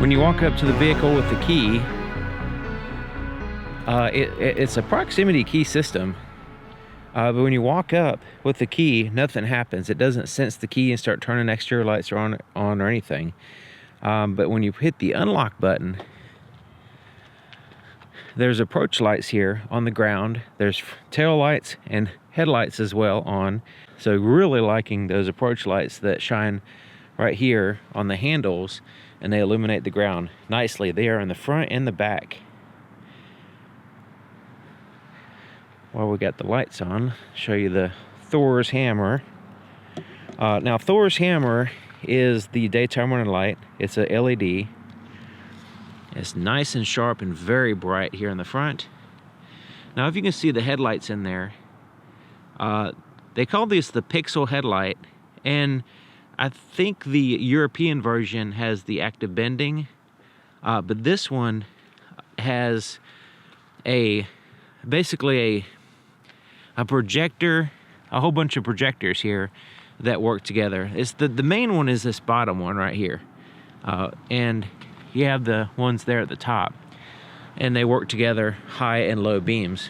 when you walk up to the vehicle with the key, it's a proximity key system. But when you walk up with the key, nothing happens. It doesn't sense the key and start turning exterior lights on or anything. But when you hit the unlock button, there's approach lights here on the ground. There's tail lights and headlights as well on. So really liking those approach lights that shine right here on the handles, and they illuminate the ground nicely. They are in the front and the back. While we got the lights on, show you the Thor's hammer. Now Thor's hammer is the daytime running light. It's a LED. It's nice and sharp and very bright here in the front. Now if you can see the headlights in there, they call this the pixel headlight, and I think the European version has the active bending, but this one has basically a projector, a whole bunch of projectors here that work together. It's the main one is this bottom one right here, and you have the ones there at the top, and they work together, high and low beams.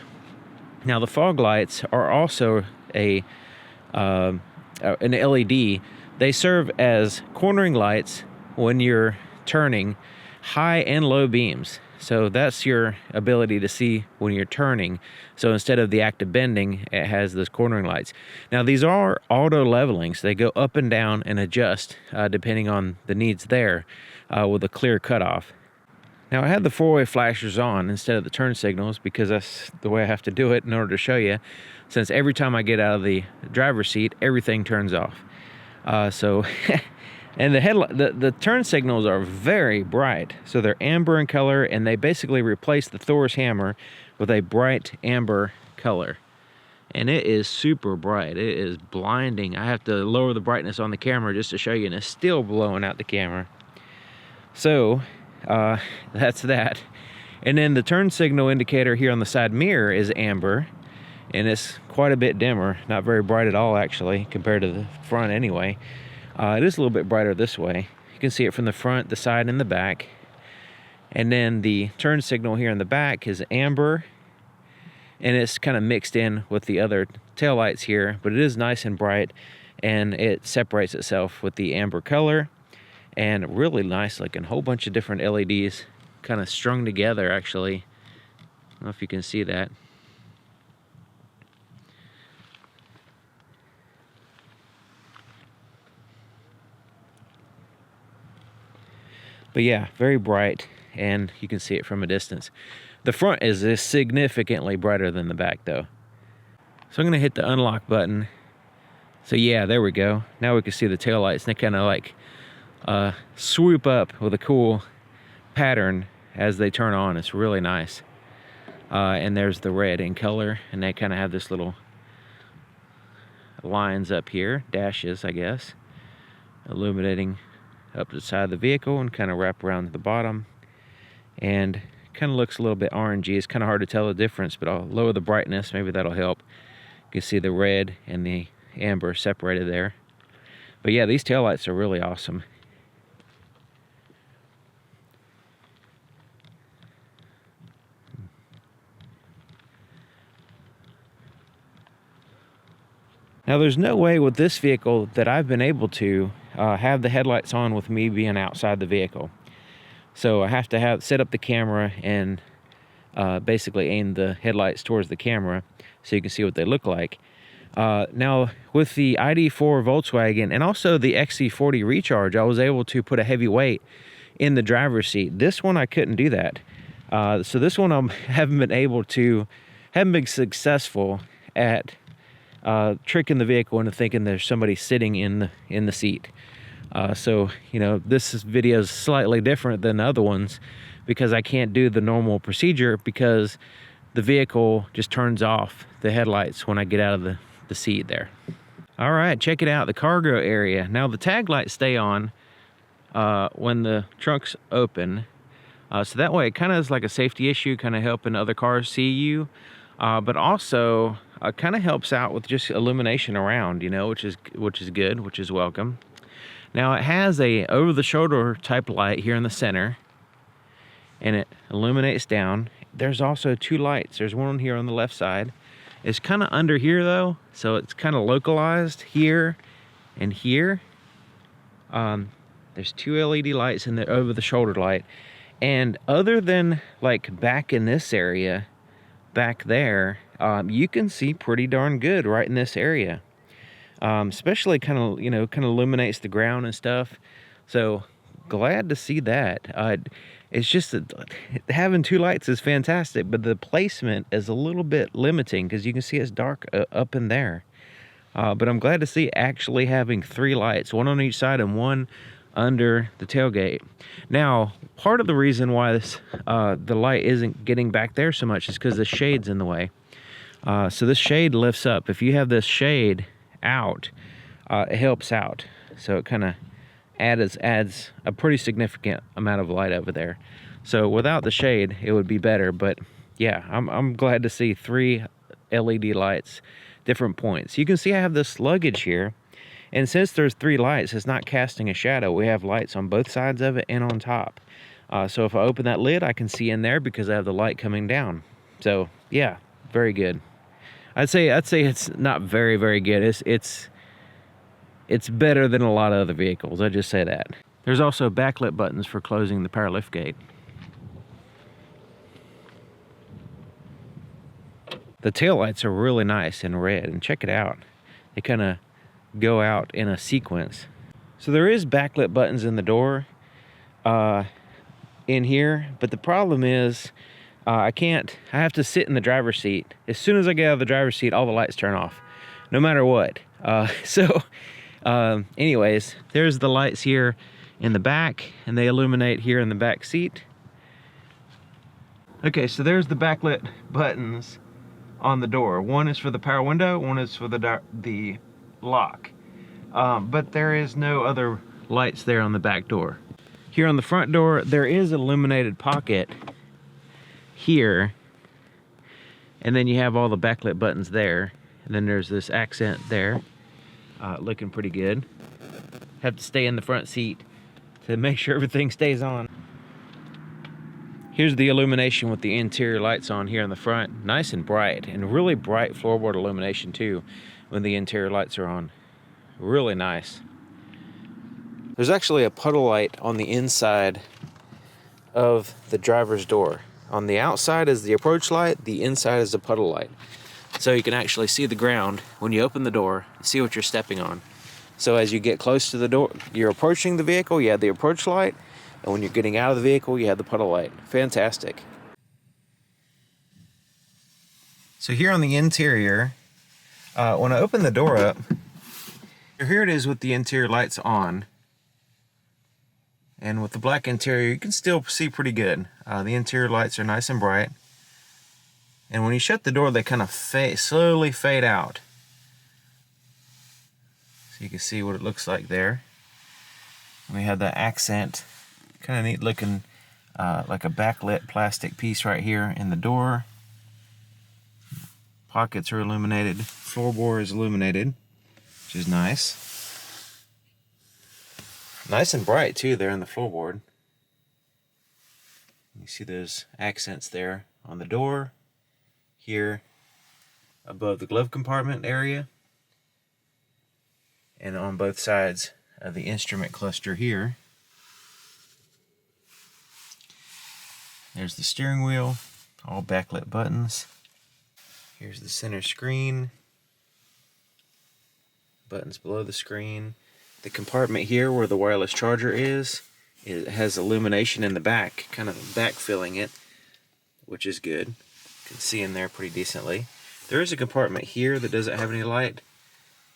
Now the fog lights are also an LED. They serve as cornering lights when you're turning, high and low beams. So that's your ability to see when you're turning. So instead of the active bending, it has those cornering lights. Now these are auto leveling, so they go up and down and adjust depending on the needs there, with a clear cutoff. Now I had the four-way flashers on instead of the turn signals because that's the way I have to do it in order to show you, since every time I get out of the driver's seat, everything turns off. And the turn signals are very bright. So they're amber in color, and they basically replace the Thor's hammer with a bright amber color. And it is super bright. It is blinding. I have to lower the brightness on the camera just to show you, and it's still blowing out the camera. So that's that. And then the turn signal indicator here on the side mirror is amber, and it's quite a bit dimmer. Not very bright at all, actually, compared to the front anyway. It is a little bit brighter this way. You can see it from the front, the side, and the back. And then the turn signal here in the back is amber, and it's kind of mixed in with the other taillights here, but it is nice and bright, and it separates itself with the amber color, and really nice looking. Whole bunch of different LEDs kind of strung together, actually. I don't know if you can see that. But yeah, very bright, and you can see it from a distance. The front is significantly brighter than the back, though. So I'm going to hit the unlock button. So yeah, there we go. Now we can see the taillights, and they kind of like swoop up with a cool pattern as they turn on. It's really nice. And there's the red in color, and they kind of have this little lines up here, dashes, I guess, illuminating up the side of the vehicle and kind of wrap around to the bottom, and kind of looks a little bit orangey. It's kind of hard to tell the difference, but I'll lower the brightness, maybe that'll help. You can see the red and the amber separated there. But yeah, these taillights are really awesome. Now there's no way with this vehicle that I've been able to have the headlights on with me being outside the vehicle. So I have to set up the camera and basically aim the headlights towards the camera so you can see what they look like. Now with the ID4 Volkswagen and also the XC40 Recharge, I was able to put a heavy weight in the driver's seat. This one I couldn't do that. So this one I haven't been successful at tricking the vehicle into thinking there's somebody sitting in the seat. So you know, this video is slightly different than the other ones because I can't do the normal procedure because the vehicle just turns off the headlights when I get out of the seat there. All right, check it out, the cargo area. Now the tag lights stay on when the trunk's open, so that way it kind of is like a safety issue, kind of helping other cars see you, but also kind of helps out with just illumination around, you know, which is good, which is welcome. Now it has a over-the-shoulder type light here in the center, and it illuminates down. There's also 2 lights. There's one here on the left side. It's kind of under here though, so it's kind of localized here and here. There's 2 LED lights in the over the shoulder light, and other than like back in this area, back there, you can see pretty darn good right in this area. Especially kind of, you know, kind of illuminates the ground and stuff. So glad to see that. It's just that having 2 lights is fantastic, but the placement is a little bit limiting because you can see it's dark up in there. But I'm glad to see actually having 3 lights, 1 on each side and 1 under the tailgate. Now, part of the reason why this the light isn't getting back there so much is because the shade's in the way. So this shade lifts up. If you have this shade out, it helps out. So it kind of adds a pretty significant amount of light over there. So without the shade, it would be better. But yeah, I'm glad to see 3 LED lights, different points. You can see I have this luggage here, and since there's 3 lights, it's not casting a shadow. We have lights on both sides of it and on top. So if I open that lid, I can see in there because I have the light coming down. So yeah, very good. I'd say it's not very, very good. It's better than a lot of other vehicles. I just say that. There's also backlit buttons for closing the power lift gate. The taillights are really nice in red, and check it out. They kind of go out in a sequence. So there is backlit buttons in the door in here, but the problem is I have to sit in the driver's seat. As soon as I get out of the driver's seat, all the lights turn off, no matter what. Anyways, there's the lights here in the back, and they illuminate here in the back seat. Okay, so there's the backlit buttons on the door. One is for the power window, one is for the lock. But there is no other lights there on the back door. Here on the front door, there is an illuminated pocket here, and then you have all the backlit buttons there, and then there's this accent there, looking pretty good. Have to stay in the front seat to make sure everything stays on. Here's the illumination with the interior lights on here in the front. Nice and bright, and really bright floorboard illumination too when the interior lights are on. Really nice. There's actually a puddle light on the inside of the driver's door. On the outside is the approach light, the inside is the puddle light. So you can actually see the ground when you open the door and see what you're stepping on. So as you get close to the door, you're approaching the vehicle, you have the approach light, and when you're getting out of the vehicle, you have the puddle light. Fantastic. So here on the interior, when I open the door up, here it is with the interior lights on. And with the black interior, you can still see pretty good. The interior lights are nice and bright. And when you shut the door, they kind of slowly fade out. So you can see what it looks like there. We have the accent, kind of neat looking, like a backlit plastic piece right here in the door. Pockets are illuminated. Floorboard is illuminated, which is nice. Nice and bright too there in the floorboard. You see those accents there on the door, here above the glove compartment area, and on both sides of the instrument cluster here. There's the steering wheel, all backlit buttons. Here's the center screen, buttons below the screen. The compartment here where the wireless charger is, it has illumination in the back, kind of backfilling it, which is good. You can see in there pretty decently. There is a compartment here that doesn't have any light.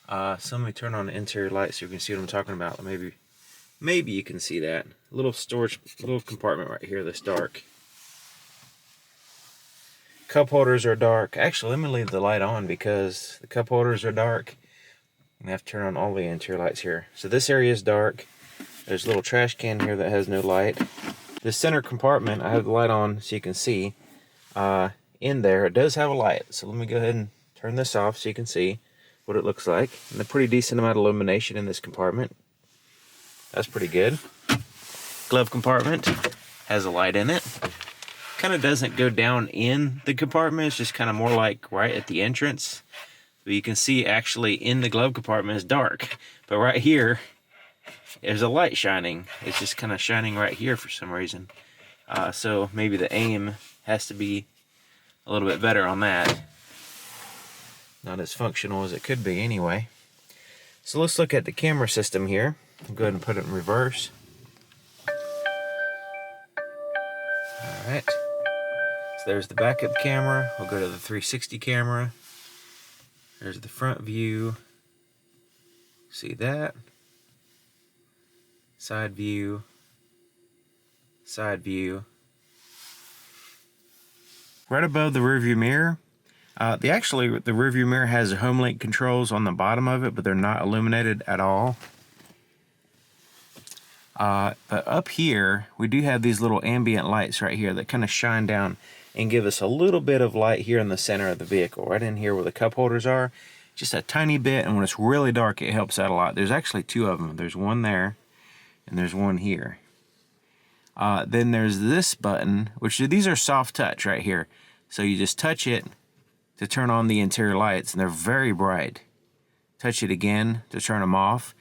So let me turn on the interior light so you can see what I'm talking about. Maybe you can see that. A little storage, little compartment right here that's dark. Cup holders are dark. Actually, let me leave the light on because the cup holders are dark. I have to turn on all the interior lights here. So this area is dark. There's a little trash can here that has no light. The center compartment, I have the light on so you can see. In there, it does have a light. So let me go ahead and turn this off so you can see what it looks like. And a pretty decent amount of illumination in this compartment. That's pretty good. Glove compartment has a light in it. kind of doesn't go down in the compartment. It's just kind of more like right at the entrance. But you can see actually in the glove compartment is dark. But right here, there's a light shining. It's just kind of shining right here for some reason. So maybe the aim has to be a little bit better on that. Not as functional as it could be anyway. So let's look at the camera system here. I'll go ahead and put it in reverse. Alright. So there's the backup camera. We'll go to the 360 camera. There's the front view. See that? Side view. Side view. Right above the rearview mirror, the rearview mirror has home link controls on the bottom of it, but they're not illuminated at all. But up here, we do have these little ambient lights right here that kind of shine down and give us a little bit of light here in the center of the vehicle, right in here where the cup holders are. Just a tiny bit, and when it's really dark, it helps out a lot. There's actually two of them. There's one there, and there's one here. Then there's this button, which these are soft touch right here. So you just touch it to turn on the interior lights, and they're very bright. Touch it again to turn them off.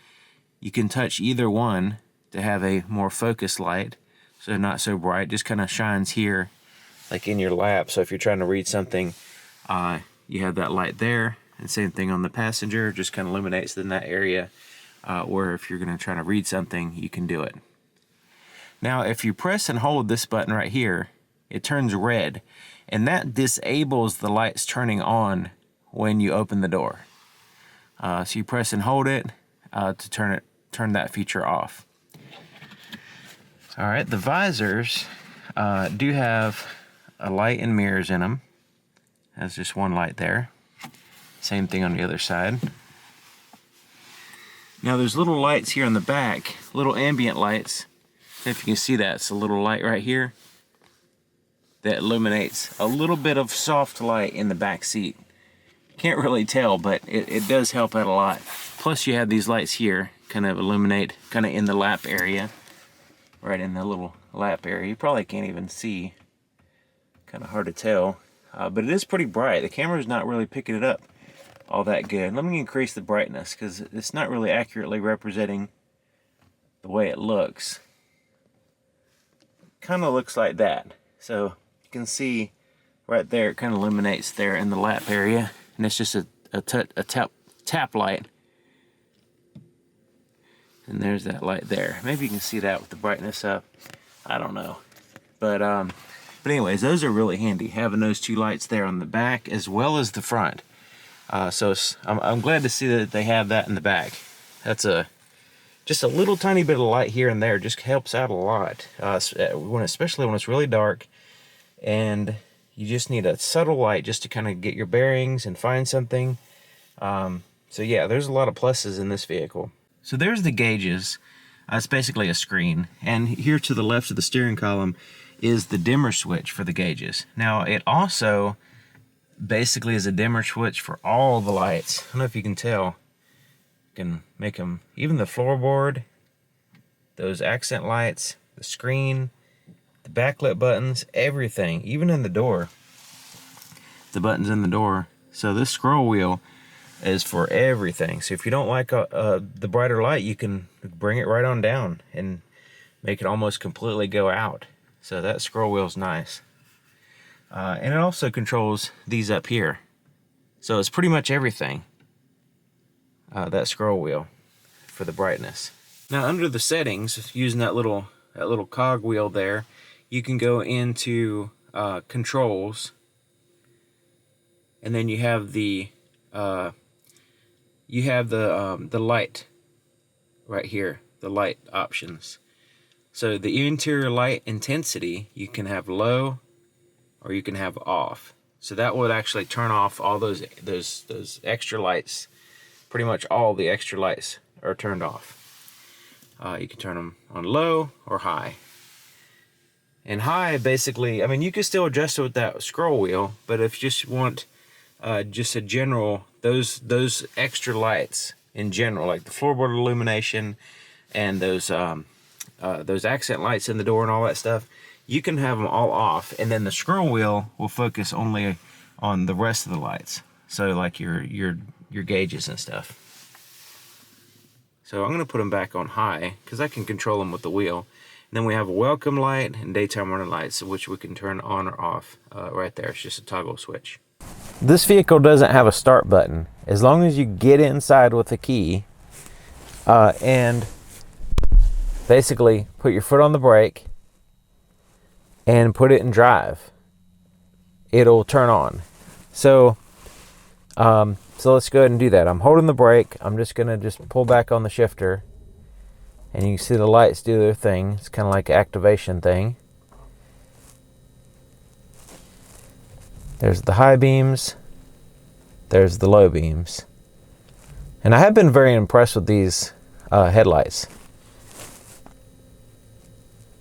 You can touch either one to have a more focused light, so not so bright. Just kind of shines here, like in your lap. So if you're trying to read something, you have that light there. And same thing on the passenger, just kind of illuminates in that area where if you're going to try to read something, you can do it. Now, if you press and hold this button right here, it turns red, and that disables the lights turning on when you open the door. So you press and hold it to turn that feature off. All right, the visors do have a light and mirrors in them. That's just one light there. Same thing on the other side. Now there's little lights here on the back, little ambient lights. If you can see that, it's a little light right here that illuminates a little bit of soft light in the back seat. Can't really tell, but it does help out a lot. Plus you have these lights here, kind of illuminate kind of in the lap area. Right in the little lap area. You probably can't even see. Kind of hard to tell. But it is pretty bright. The camera's not really picking it up all that good. Let me increase the brightness because it's not really accurately representing the way it looks. Kind of looks like that. So you can see right there, it kind of illuminates there in the lap area. And it's just a tap light. And there's that light there. Maybe you can see that with the brightness up. I don't know. But anyways, those are really handy, having those two lights there on the back as well as the front. So I'm glad to see that they have that in the back. That's just a little tiny bit of light here and there just helps out a lot. Especially when it's really dark and you just need a subtle light just to kind of get your bearings and find something. So yeah, there's a lot of pluses in this vehicle. So there's the gauges. It's basically a screen. And here to the left of the steering column is the dimmer switch for the gauges. Now it also basically is a dimmer switch for all the lights. I don't know if you can tell. You can make them, even the floorboard, those accent lights, the screen, the backlit buttons, everything, even in the door. The buttons in the door. So this scroll wheel is for everything. So if you don't like the brighter light, you can bring it right on down and make it almost completely go out. So that scroll wheel's nice. And it also controls these up here. So it's pretty much everything, that scroll wheel for the brightness. Now under the settings, using that little cog wheel there, you can go into controls, and then you have the light right here, the light options. So the interior light intensity, you can have low or you can have off. So that would actually turn off all those extra lights. Pretty much all the extra lights are turned off. You can turn them on low or high. And high, basically, I mean, you can still adjust it with that scroll wheel, but if you just want just a general, those extra lights in general, like the floorboard illumination and those accent lights in the door and all that stuff, you can have them all off, and then the scroll wheel will focus only on the rest of the lights. So like your gauges and stuff. So I'm gonna put them back on high because I can control them with the wheel. And then we have a welcome light and daytime running lights, which we can turn on or off right there. It's just a toggle switch. This vehicle doesn't have a start button. As long as you get inside with the key and basically put your foot on the brake and put it in drive, it'll turn on. So let's go ahead and do that. I'm holding the brake. I'm just gonna pull back on the shifter, and you can see the lights do their thing. It's kind of like an activation thing. There's the high beams. There's the low beams. And I have been very impressed with these headlights.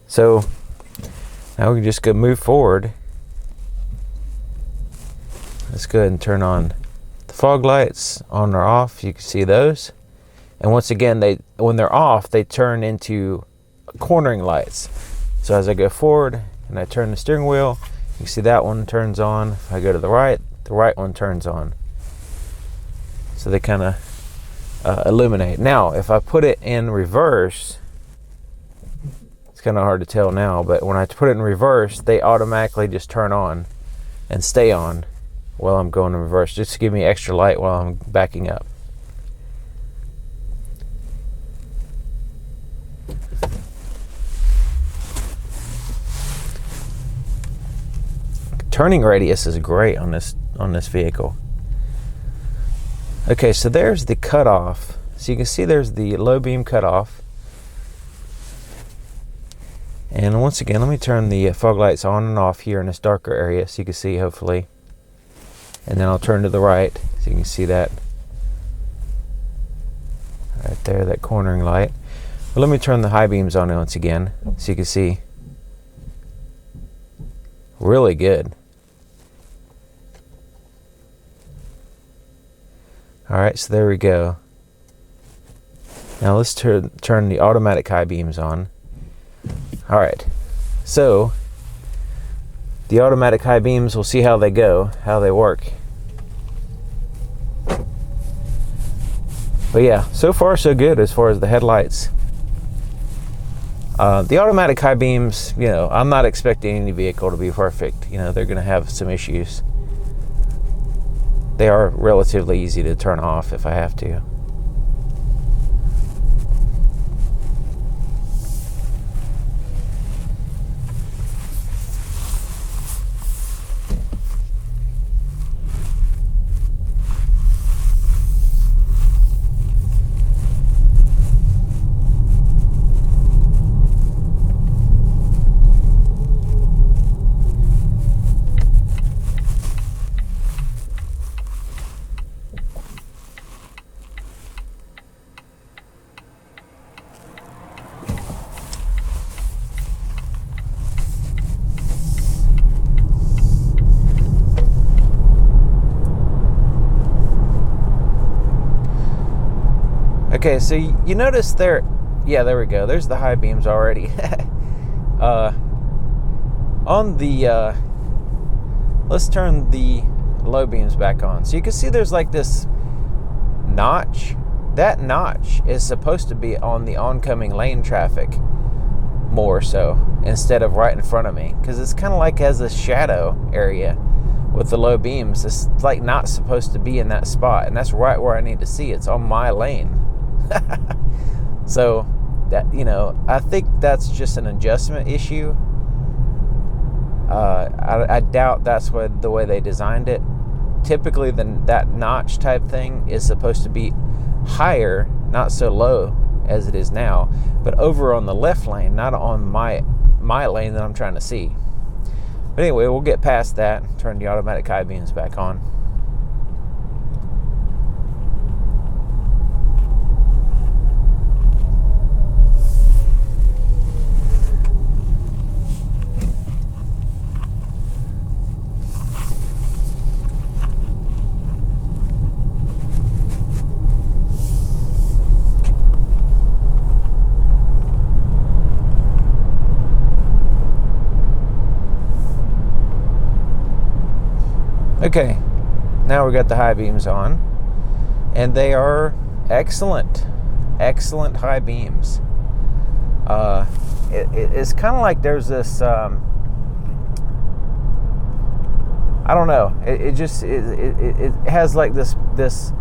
So now we can just go move forward. Let's go ahead and turn on the fog lights, on or off. You can see those. And once again, when they're off, they turn into cornering lights. So as I go forward and I turn the steering wheel, you can see that one turns on. If I go to the right one turns on. So they kind of illuminate. Now, if I put it in reverse, it's kind of hard to tell now, but when I put it in reverse, they automatically just turn on and stay on while I'm going in reverse, just to give me extra light while I'm backing up. Turning radius is great on this vehicle. Okay, so there's the cutoff. So you can see there's the low beam cutoff. And once again, let me turn the fog lights on and off here in this darker area so you can see, hopefully. And then I'll turn to the right so you can see that right there, that cornering light. But let me turn the high beams on once again so you can see. Really good. Alright, so there we go. Now let's turn the automatic high beams on. Alright, so the automatic high beams, we'll see how they go, how they work. But yeah, so far so good as far as the headlights. The automatic high beams, you know, I'm not expecting any vehicle to be perfect. You know, they're going to have some issues. They are relatively easy to turn off if I have to. Okay, so you notice there, yeah, there we go. There's the high beams already. On the, let's turn the low beams back on. So you can see there's like this notch. That notch is supposed to be on the oncoming lane traffic more so, instead of right in front of me. Because it's kind of like has a shadow area with the low beams. It's like not supposed to be in that spot. And that's right where I need to see it. It's on my lane. So that, you know, I think that's just an adjustment issue. I doubt that's the way they designed it. Typically that notch type thing is supposed to be higher, not so low as it is now, but over on the left lane, not on my lane that I'm trying to see. But anyway, we'll get past that, turn the automatic high beams back on. Okay, now we got the high beams on, and they are excellent high beams. It's kind of like there's this I don't know, it has like this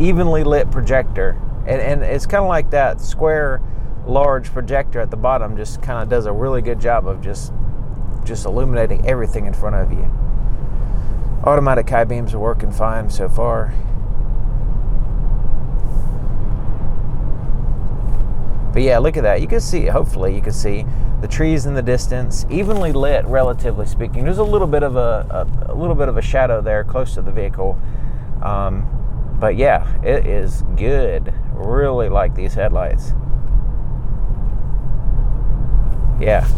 evenly lit projector, and it's kind of like that square large projector at the bottom just kind of does a really good job of just illuminating everything in front of you. Automatic high beams are working fine so far. But yeah, look at that. You can see, hopefully you can see the trees in the distance, evenly lit relatively speaking. There's a little bit of a shadow there close to the vehicle. But yeah, it is good. Really like these headlights. Yeah.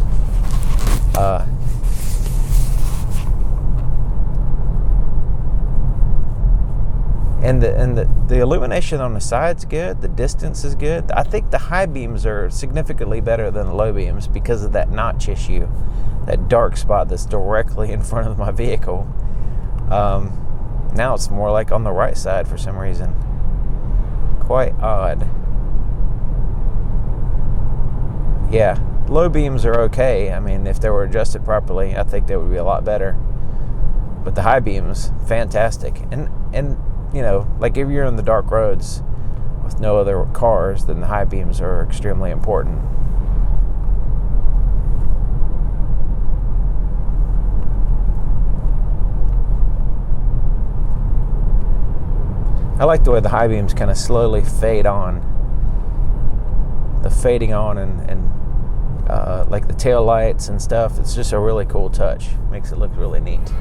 And the illumination on the side's good. The distance is good. I think the high beams are significantly better than the low beams because of that notch issue, that dark spot that's directly in front of my vehicle. Now it's more like on the right side for some reason. Quite odd. Yeah, low beams are okay. I mean, if they were adjusted properly, I think they would be a lot better. But the high beams, fantastic. And you know, like if you're on the dark roads with no other cars, then the high beams are extremely important. I like the way the high beams kind of slowly fade on. The fading on and like the tail lights and stuff. It's just a really cool touch. Makes it look really neat.